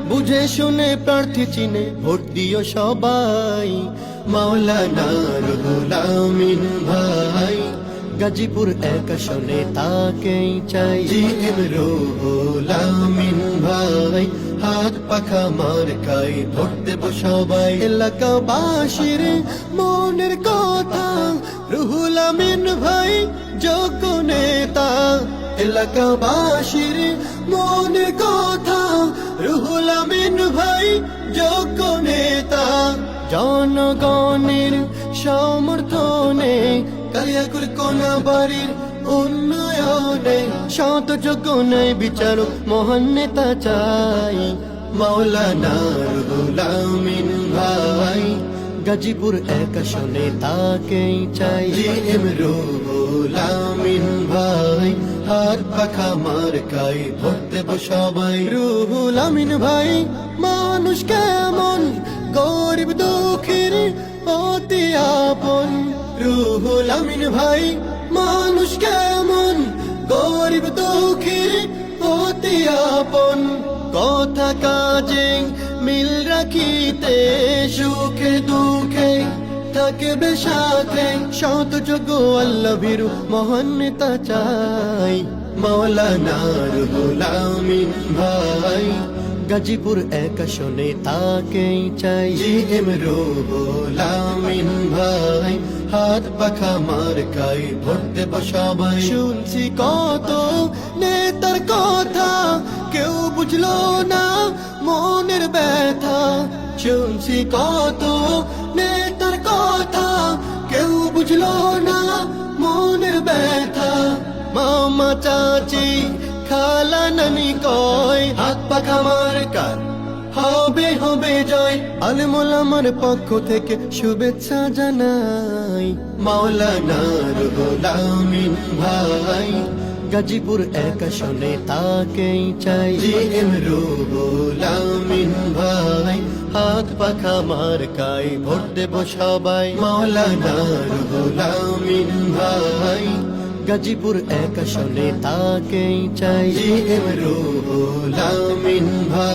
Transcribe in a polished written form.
বুঝে শুনে প্রার্থী চিনে ভোট দিও সবাই। মাওলানা রুহুল আমিন ভাই, গাজীপুর 1 আসনে তাকেই চাই। জিএম রুহুল আমিন ভাই, হাত পাখা মার্কাই ভোট দেব সবাই। এলাকাবাসীর মনের কথা রুহুল আমিন ভাই যোগ্য নেতা। এলাকাবাসীর মনের কথা রুহুল আমিন ভাই যোগ্য নেতা। জনগণের সমর্থনে কালিয়াকুর কোনাবাড়ির উন্নয়নে সৎ যোগ্য ন্যায় বিচারক মহান নেতা চাই। মাওলানা রুহুল আমিন ভাই, গাজীপুর 1 আসনে তাকেই চাই। জিএম রুহুল আমিন ভাই, হাত পাখা মার্কাই ভোট দেব সবাই। রুহুল আমিন ভাই মানুষ কেমন, গরিব দুঃখীর অতি আপন। রুহুল আমিন ভাই মানুষ কেমন, গরিব দুঃখীর অতি আপন। কথা কাজে মিল রাখিতে সুখে দুঃখে থাকবে সাথে। সৎ যোগ্য আল্লাহ ভীরু মহান নেতা চাই। মাওলানা রুহুল আমিন ভাই, গাজীপুর 1 আসনে তাকেই চাই। জিএম রুহুল আমিন ভাই, হাত পাখা মার্কাই ভোট দেব সবাই। শুনছি কত নেতার কথা, কেউ বুঝলো না মনের ব্যথা। শুনছি কত নেতার কথা, কেউ বুঝলো না মনের ব্যথা। মামা চাচি খালা নানি কয় হাত পাখা মার্কার হবে হবে জয়। আলেমুল আমার পক্ষ থেকে শুভেচ্ছা জানাই। মাওলানা রুহুল আমিন ভাই, গাজীপুর 1 আসনে তাকেই চাই। জিএম রুহুল আমিন ভাই, হাত পাখা মার্কাই ভোট দেব সবাই। মাওলানা রুহুল আমিন ভাই, গাজীপুর 1 আসনে তাকেই চাই। জিএম রুহুল আমিন ভাই।